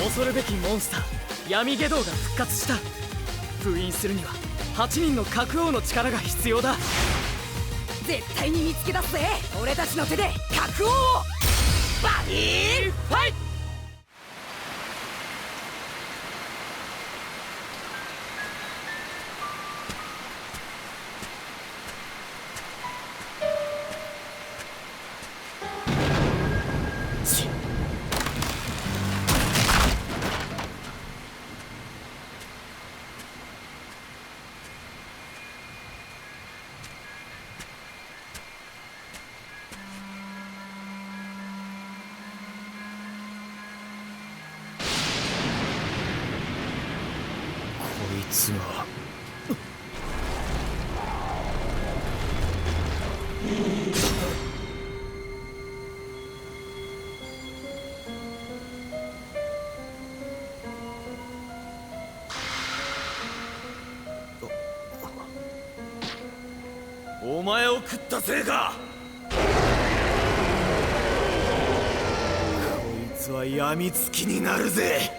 恐るべきモンスター闇下道が復活した。封印するには8人の角王の力が必要だ。絶対に見つけ出すぜ、俺たちの手で角王を。バディファイト。こいつはお前を食ったせいか。こいつは病みつきになるぜ。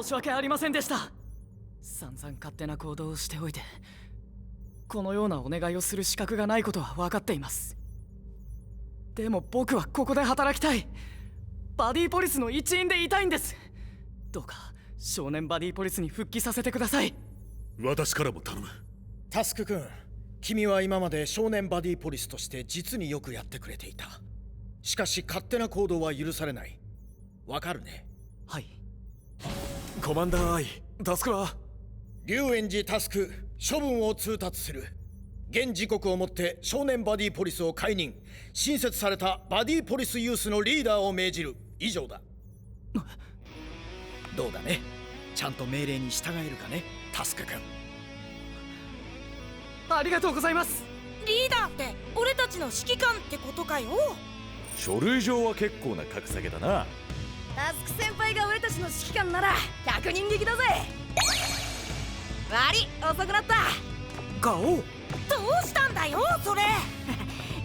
申し訳ありませんでした。散々勝手な行動をしておいて、このようなお願いをする資格がないことは分かっています。でも僕はここで働きたい。バディポリスの一員でいたいんです。どうか少年バディポリスに復帰させてください。私からも頼む。タスク君、君は今まで少年バディポリスとして実によくやってくれていた。しかし勝手な行動は許されない。わかるね。はい。コマンダーアイ、タスクは龍炎寺タスク、処分を通達する。現時刻をもって少年バディポリスを解任。新設されたバディポリスユースのリーダーを命じる。以上だ。どうだね、ちゃんと命令に従えるかね、タスク君。ありがとうございます。リーダーって俺たちの指揮官ってことかよ。書類上は結構な格下げだな。タスク先輩が俺たちの指揮官なら100人力だぜ。悪い、遅くなった。ガオ、どうしたんだよそれ。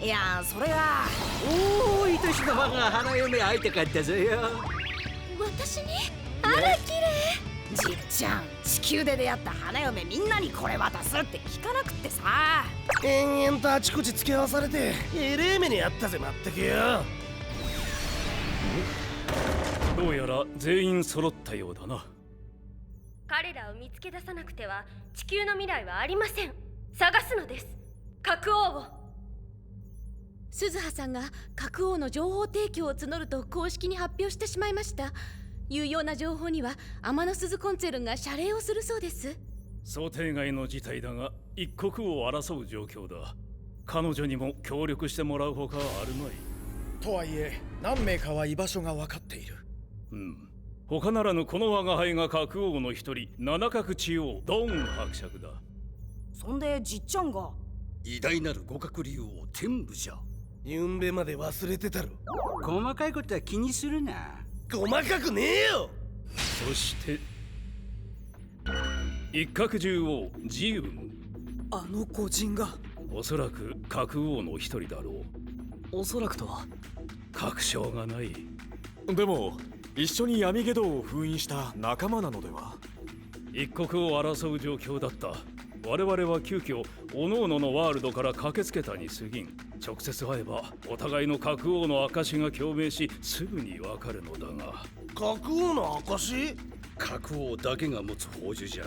いや、それが。おお、愛しの我が花嫁会いたかったぞよ。私に？あら、綺麗。じっちゃん、地球で出会った花嫁みんなにこれ渡すって聞かなくってさ。延々とあちこち付き合わされてえれえ目にあったぜ、まったくよ。どうやら全員揃ったようだな。彼らを見つけ出さなくては地球の未来はありません。探すのです、角王を。鈴葉さんが角王の情報提供を募ると公式に発表してしまいました。有用な情報には天の鈴コンツェルンが謝礼をするそうです。想定外の事態だが一刻を争う状況だ。彼女にも協力してもらうほかあるまい。とはいえ何名かは居場所が分かっている。他ならぬこの我が輩が角王の一人、七角中央ドン伯爵だ。そんでじっちゃんが偉大なる五角竜王天武じゃ。ゆんべまで忘れてたろ。細かいことは気にするな。細かくねえよ。そして一角獣王ジウン、あの御人が。おそらく核王の一人だろう。おそらくとは。確証がない。でも一緒に闇下道を封印した仲間なのでは。一国を争う状況だった。我々は急遽各々のワールドから駆けつけたに過ぎん。直接会えばお互いの核王の証が共鳴し、すぐにわかるのだが。核王の証？核王だけが持つ宝珠じゃ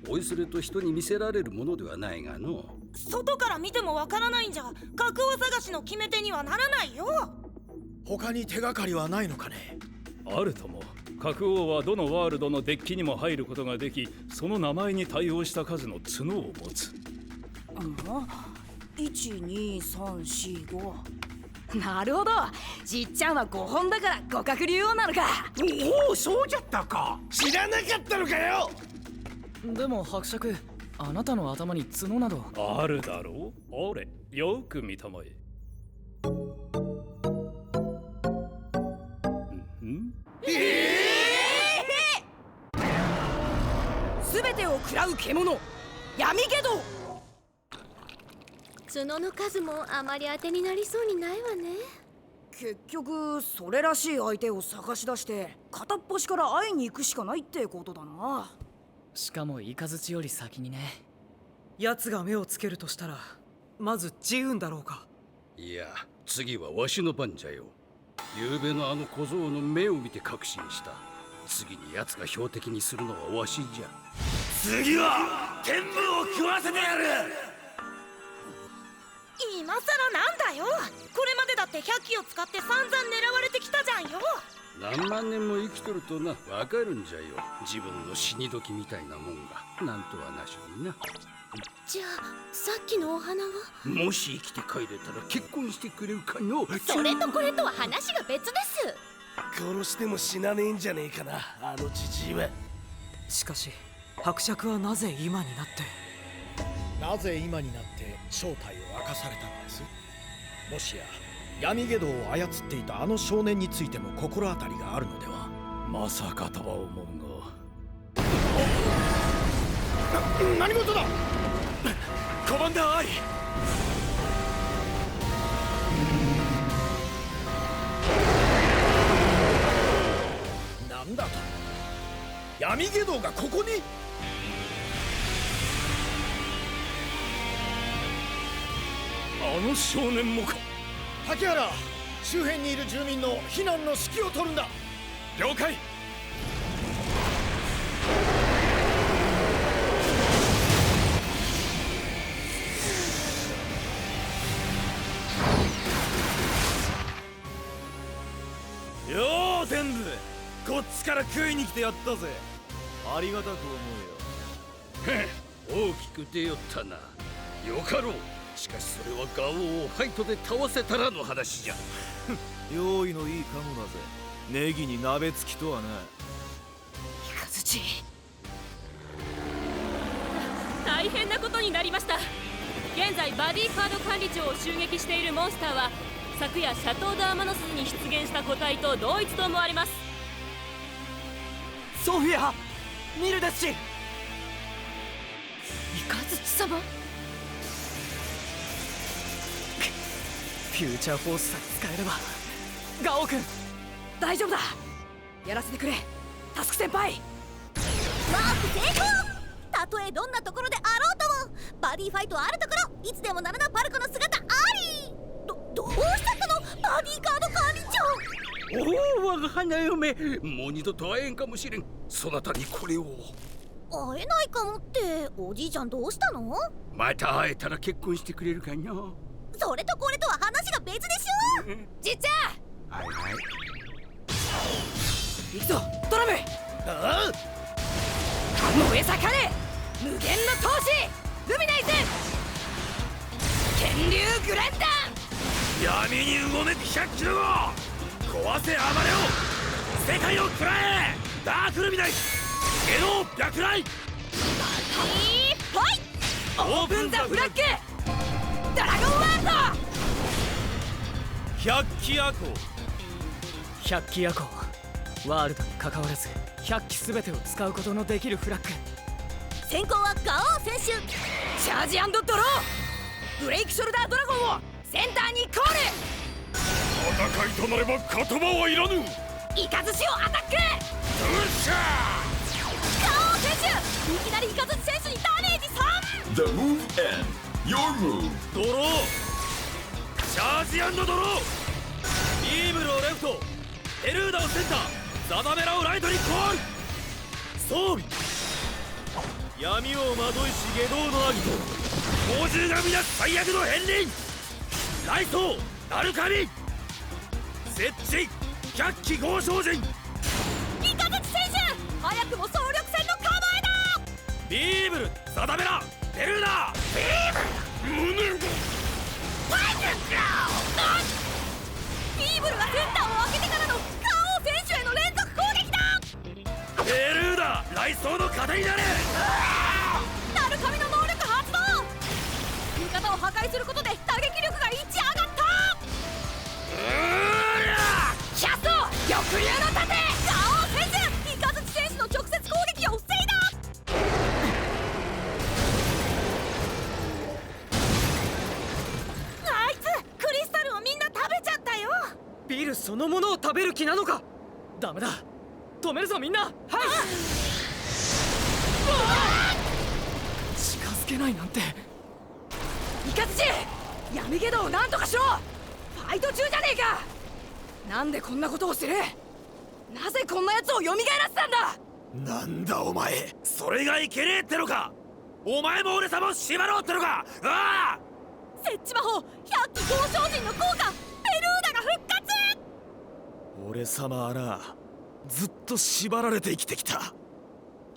おいそれと人に見せられるものではないがの。外から見てもわからないんじゃ核王探しの決め手にはならないよ。他に手がかりはないのかね。あるとも。核王はどのワールドのデッキにも入ることができ、その名前に対応した数の角を持つ。12345。なるほど、じっちゃんは5本だから互角竜王なのか。おお、そうじゃったか。知らなかったのかよ。でも伯爵、あなたの頭に角など。あるだろう。俺よく見たまえ。すべてを食らう獣、闇下道。角の数もあまり当てになりそうにないわね。結局それらしい相手を探し出して片っ端から会いに行くしかないってことだな。しかもイカズチより先にね。奴が目をつけるとしたらまずジウンだろうか。いや、次はわしの番じゃよ。昨べのあの小僧の目を見て確信した。次に奴が標的にするのはわしじゃ。次は天部を食わせてやる。今さらなんだよ。これまでだって100機を使って散々狙われてきたじゃんよ。何万年も生きとるとな、わかるんじゃよ。自分の死に時みたいなもんがなんとはなしにな。じゃあさっきのお花は。もし生きて帰れたら結婚してくれるかの。それとこれとは話が別です。殺しても死なねえんじゃねえかな、あのじじいは。しかし伯爵はなぜ今になって。なぜ今になって正体を明かされたのです。もしや闇下道を操っていたあの少年についても心当たりがあるのでは。まさかとは思うが。何事だ。コマンダーアイ。なんだと。闇下道がここに。あの少年もか。竹原、周辺にいる住民の避難の指揮を取るんだ。了解。よう天部、こっちから食いに来てやったぜ。ありがたく思うよ。大きく出よったな。よかろう。しかしそれはガオーをファイトで倒せたらの話じゃ。用意のいいかもだぜ。ネギに鍋つきとはな。イカズチ。大変なことになりました。現在バディカード管理長を襲撃しているモンスターは昨夜シャトー・ド・アマノスに出現した個体と同一と思われます。ソフィア、ミルですし。イカズチ様。フューチャーフォースさえ使えれば。ガオ君、大丈夫だ。やらせてくれタスク先輩。ワープ成功。たとえどんなところであろうともバディファイトあるところいつでもならなパルコの姿あり。どうしちゃったのバディカード管理長。おお、我が花嫁、もう二度と会えんかもしれん。そなたにこれを。会えないかもっておじいちゃんどうしたの。また会えたら結婚してくれるかな。それとこれとは話が別でしょ。じっちゃん。はいはい。行くぞドラム。あ燃え盛れ無限の闘志ルミナイズ剣竜グランダン。闇にうごめく100キロ後、壊せ暴れを世界を食らえ。ダークルミナイズゲノ白雷。ファイオープンザフラッグドラゴンワールド。百鬼夜行。百鬼夜行。ワールドに関わらず100機全てを使うことのできるフラッグ。先行はガオー選手。チャージ&ドロー。ブレイクショルダードラゴンをセンターにコール。戦いとなれば言葉はいらぬ。イカズチをアタック。よっしゃガオー選手、いきなりイカズチ選手にダメージ 3。 The move end. Your move. ドロー。チャージ&ドロー。ビーブルをレフト、ペルーダをセンター、ザダメラをライトにコール。装備、闇をまといし下道のアギト、猛獣が皆最悪の片鱗。ライト、ナルカミ、設置、百鬼豪商人。イカズチ選手、早くも総力戦の構えだ。ビーブル、ザダメラ、ペルーダ。ビーブル、胸。ビーブルがセンターを開けてからのガオー選手への連続攻撃だ。ペルーダ、雷装の糧になれ。ナルカミの能力発動。味方を破壊することで打撃力が1上がった。キャスト、抑留の盾。ガオー選手、イカズチ選手の直接攻撃を防いだ。あいつクリスタルをみんな食べちゃったよ。ビルそのものを食べる気なのか。ダメだ、止めるぞみんな。はい。近づけないなんて。イカズチ、闇ゲドをなんとかしろ。ファイト中じゃねえか。なんでこんなことをする。なぜこんな奴を蘇らせたんだ。なんだお前、それがいけねえってのか。お前も俺様を縛ろうってのか。ああ、設置魔法百鬼豪商人の効果、ペルーダが復活。俺様はな、ずっと縛られて生きてきた。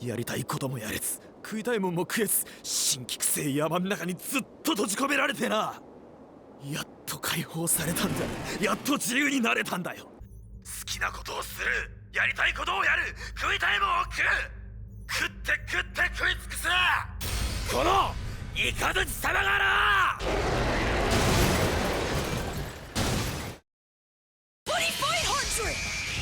やりたいこともやれず、食いたいもんも食えず、神気くせえ山ん中にずっと閉じ込められてな。やっと解放されたんだ。やっと自由になれたんだよ。好きなことをする、やりたいことをやる、食いたいもんを食う。食って食って食い尽くすこのイカズチ様がな。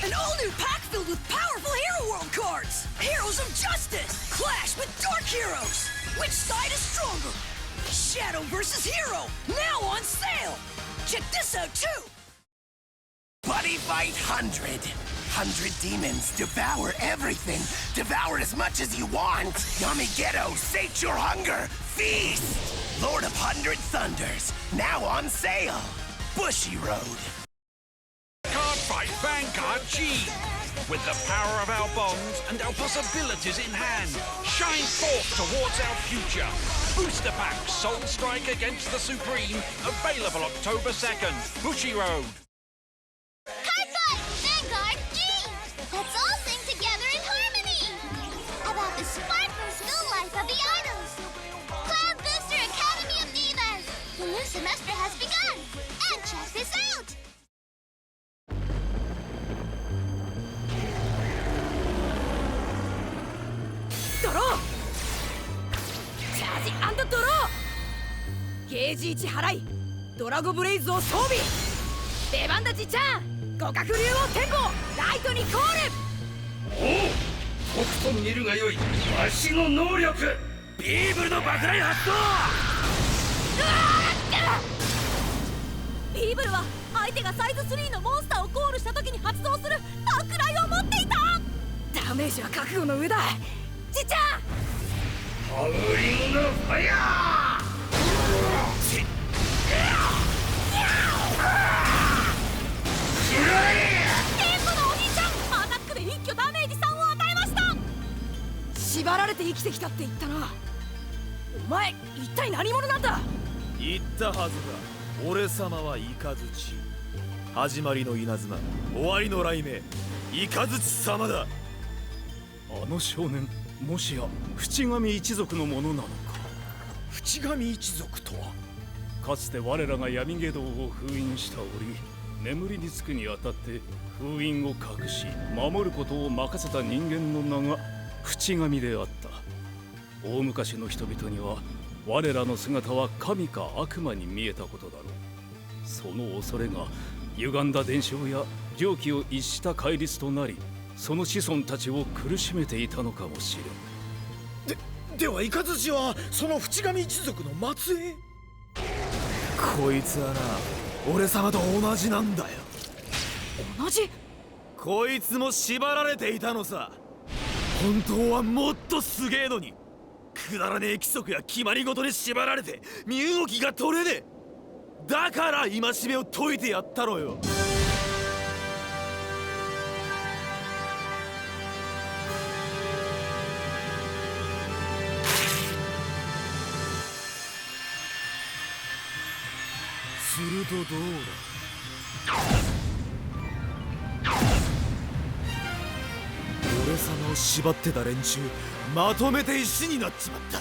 An all-new pack filled with powerful Hero World cards! Heroes of Justice! Clash with Dark Heroes! Which side is stronger? Shadow vs. Hero! Now on sale! Check this out too! Buddy Fight 100! 100 demons, devour everything! Devour as much as you want! Yamigedo, sate your hunger! Feast! Lord of 100 Thunders, now on sale! Bushy Road! Card Fight Vanguard G! With the power of our bonds and our possibilities in hand, shine forth towards our future! Booster Pack Soul Strike Against the Supreme, available October 2nd, Bushy Road! Card Fight Vanguard G! Let's all sing together in harmony! About the sparkling still life of the items! Cloud Booster Academy of Divas! The new semester has begun! And check this out! ドロー。チャージ&ドロー。ゲージ1払い、ドラゴブレイズを装備。出番だじちゃん。互角竜王天保、ライトにコール。おお、とくと見るがよいわしの能力、ビーブルの爆雷発動。ビーブルは相手がサイズ3のモンスターをコールした時に発動する爆雷を持っていた。ダメージは覚悟の上だ。じちゃん、ハウリングファイヤー。天保のお兄ちゃん、アタックで一挙ダメージ3を与えました。縛られて生きてきたって言ったな。お前一体何者なんだ。言ったはずだ。俺様はイカズチ。始まりの稲妻、終わりの雷鳴、イカズチ様だ。あの少年、もしや淵上一族のものなのか。淵上一族とは、かつて我らが闇下道を封印した折、眠りにつくにあたって封印を隠し守ることを任せた人間の名が淵上であった。大昔の人々には我らの姿は神か悪魔に見えたことだろう。その恐れが歪んだ伝承や常軌を逸した戒律となり、その子孫たちを苦しめていたのかもしれん。ではイカズチはその淵上一族の末裔？こいつはな、俺様と同じなんだよ。同じ？こいつも縛られていたのさ。本当はもっとすげえのに、くだらねえ規則や決まり事に縛られて身動きが取れねえ。だから戒めを解いてやったのよ。するとどうだ。俺様を縛ってた連中まとめて石になっちまった。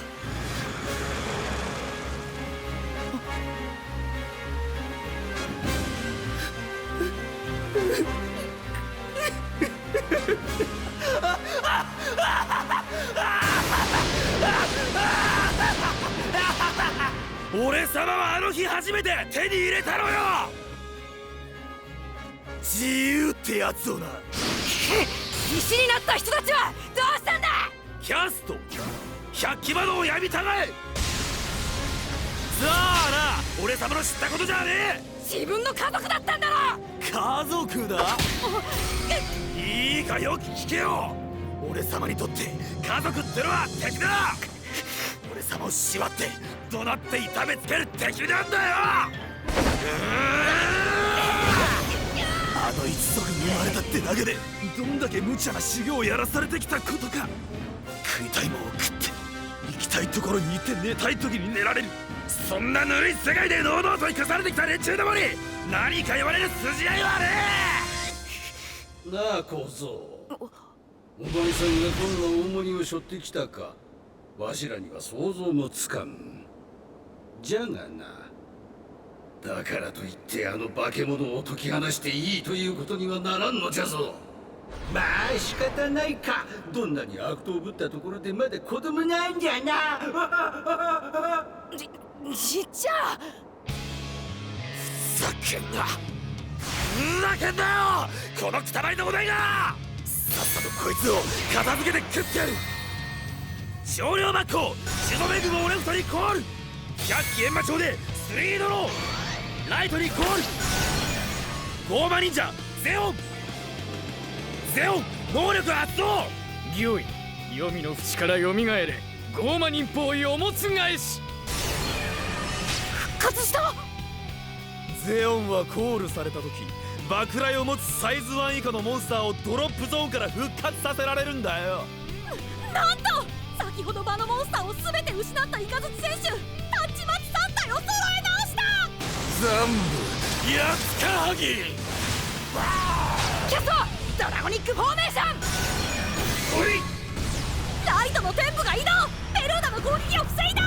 俺様はあの日初めて手に入れたのよ。自由ってやつをな。石になった人たちはどうしたんだ。キャスト百鬼魔道を闇たがえ。さあな、俺様の知ったことじゃねえ。自分の家族だったんだろ。家族だ。いいかよく聞けよ。俺様にとって家族ってのは敵だ。俺様を縛って怒鳴って痛めつける敵なんだよ。あの一族に生まれたってだけでどんだけ無茶な修行をやらされてきたことか。食いたいもんを食って行きたいところにいて寝たい時に寝られる、そんなぬるい世界で堂々と生かされてきた連中どもに何か言われる筋合いはねえ。なあ小僧、お前さんがどんな重荷を背負ってきたかわしらには想像もつかん。じゃがな、だからといってあの化け物を解き放していいということにはならんのじゃぞ。まあ仕方ないか。どんなに悪党ぶったところでまだ子供なんじゃな。じっちゃん。ふざけんな、ふざけんなよ、この汚いのお前が。さっさとこいつを片付けて食ってやる。少量マッコシゾメグモをレフトにコール。百鬼閻魔帳で3ドローライトにコール。ゴーマ忍者ゼオン能力発動。御意、黄泉の淵からよみがえれ。ゴーマ忍法よもつ返し。復活した。ゼオンはコールされた時、爆雷を持つサイズ1以下のモンスターをドロップゾーンから復活させられるんだよ。なんと先ほど場のモンスターを全て失ったイカズチ選手、タッチマッチ3体を揃え直した。全部やつかはぎ。キャストドラゴニックフォーメーション。おい、ライトの天部が移動。ペルーナの攻撃を防いだ。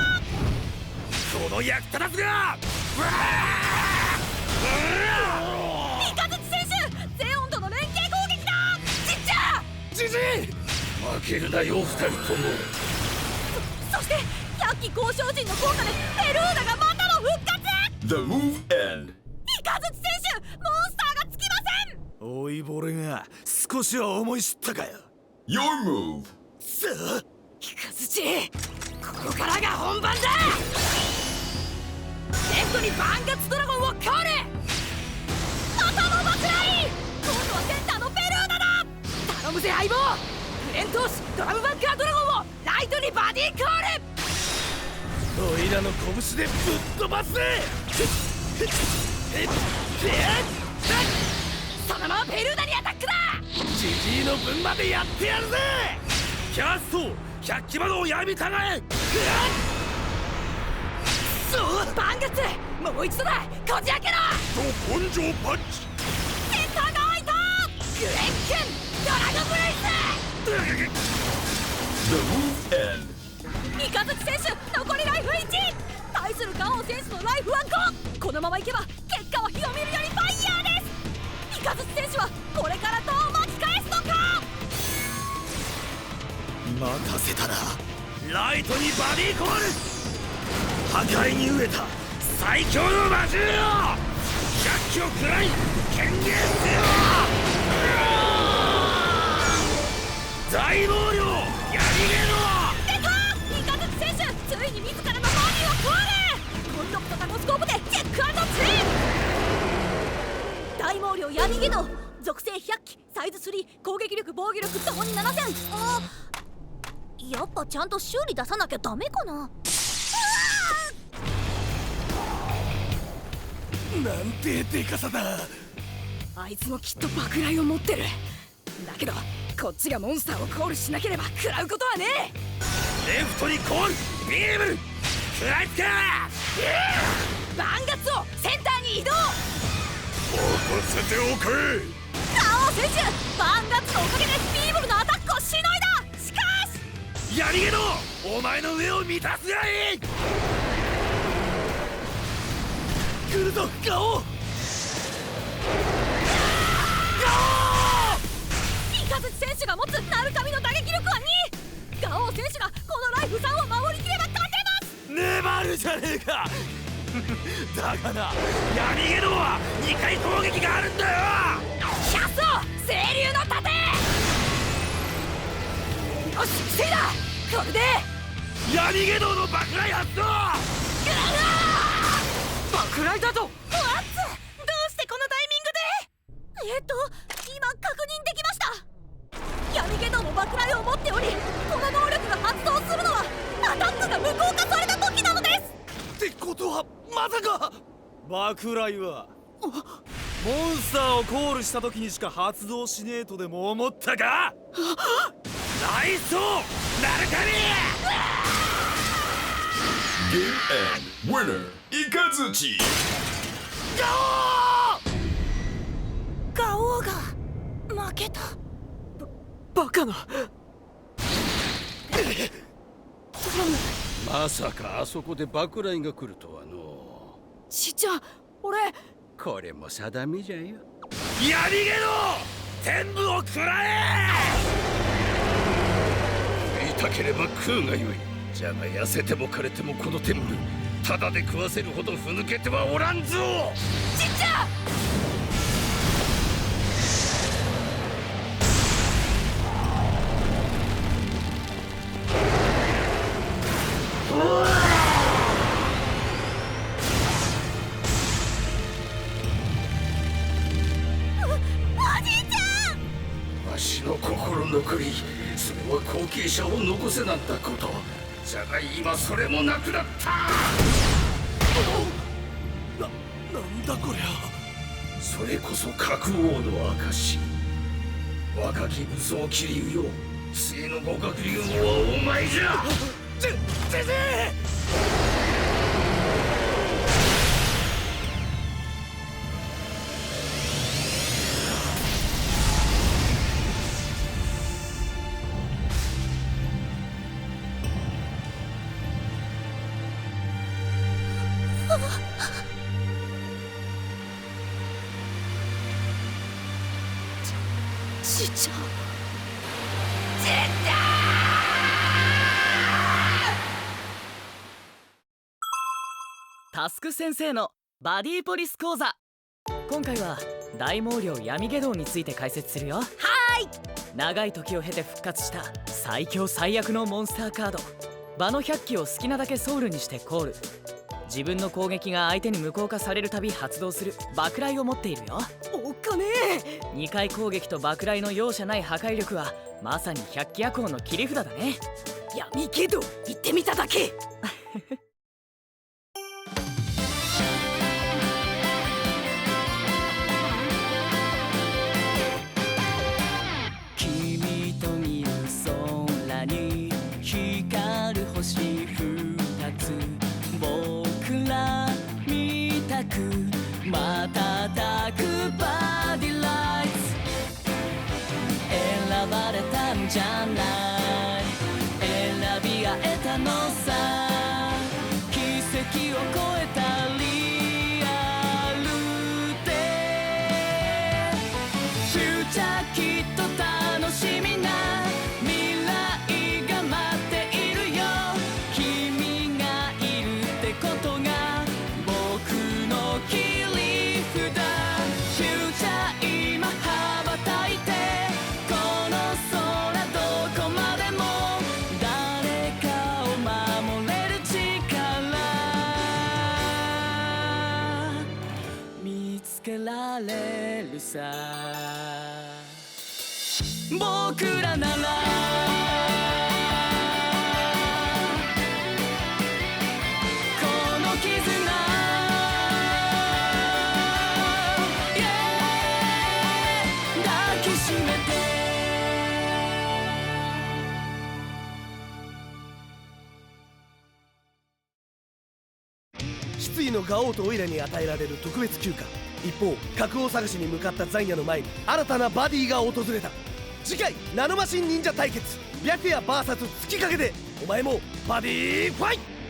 この役立たずが。イカズチ選手、ゼオンとの連携攻撃だ。ちっちゃじじい、負けるなよ二人とも。そして百鬼交渉陣の効果でペルーナがまたも復活。 The move end. イカズチ選手、モンスターがつきません。おいボレが少しは思い知ったかよ。 Your move. さあイカズチ、ここからが本番だ。レフトにバンガツドラゴンをコール。またも爆雷。今度はセンターのペルーナだ。頼むぜ相棒。フレントーシドラムバンカードラゴンをライトにバディコール。おいらの拳でぶっ飛ばせ。そのままペルーナにアタックだ。ジジイの分までやってやるぜ。キャスト百鬼魔道闇たがえ。バンガツ、もう一度だ。こじ開けろ。根性パンチ。センターが開いた。グレックンドラゴンブレイス。 The move end. イカズチ選手、残りライフ1。対するガオン選手のライフ1個。このままいけば結果は火を見るよりファイヤーです。イカズチ選手はこれからどう巻き返すのか。待たせたな。ライトにバディコール。破壊に飢えた最強の魔獣よ、百鬼を食らい権限せよ。大毛量やりげ出た！イカズチ選手、ついに自らのボディを壊れ！コンドクトタコスコープでチェックアンドツイン！大毛量闇ゲド属性100機、サイズ3、攻撃力防御力ともに7000。やっぱちゃんと修理出さなきゃダメかな。なんてでかさだ。あいつもきっと爆雷を持ってる。だけどこっちがモンスターをコールしなければ食らうことはねレフトにコールビームル食らいつけ。バンガッツをセンターに移動。任せておけ。ガオ選手、バンガッツのおかげでビーブルのアタックをしのいだ。しかしやりげどお前の上を満たすがいい。来るぞガオ。イカズチ選手が持つナルカミの打撃力は2。ガオ選手がこのライフ3を守りきれば勝てます。粘るじゃねえか。だがな、やりげどは2回攻撃があるんだよ。キャスト清流の盾。よしセイだ。これでやりげどの爆雷発動。爆雷だと。ワッツ、どうしてこのタイミングで？今確認できました。闇ゲドも爆雷を持っており、この能力が発動するのはアタックが無効化された時なのです。ってことはまさか爆雷はモンスターをコールした時にしか発動しねえとでも思ったか？ナイスナルカミ。Game end. Winner, Ikazuchi. ガオーが負けた。バカな。まさかあそこで爆雷が来るとはの。ちっちゃん、俺これも定めじゃよ。やりげど全部を食らえ。食いたければ食うがよい。じゃが痩せても枯れてもこの天部ただで食わせるほどふぬけてはおらんぞ。ちっちゃん。おじいちゃん。わしの心残り、それは後継者を残せなんだこと。じゃが今それもなくなった。なんだこりゃ。それこそ角王の証。若き武装桐生よ、末の互角竜王はお前じゃ。先生。ちっちゃん。タスク先生のバディポリス講座。今回は大毛量闇下道について解説するよ。はーい。長い時を経て復活した最強最悪のモンスターカード場の100機を好きなだけソウルにしてコール。自分の攻撃が相手に無効化されるたび発動する爆雷を持っているよ。おっかねえ。2回攻撃と爆雷の容赦ない破壊力はまさに100機夜行の切り札だね。闇けど行ってみただけ。君と見る空に光る星2つ、僕ら見たく瞬くバディライツ。選ばれたんじゃない、選び合えたのさ。助けられるさ僕らならこの絆抱きしめて失意のガオーとオイラに与えられる特別休暇。一方角王探しに向かったザイヤの前に新たなバディが訪れた。次回ナノマシン忍者対決白夜 VS 月影でお前もバディファイト。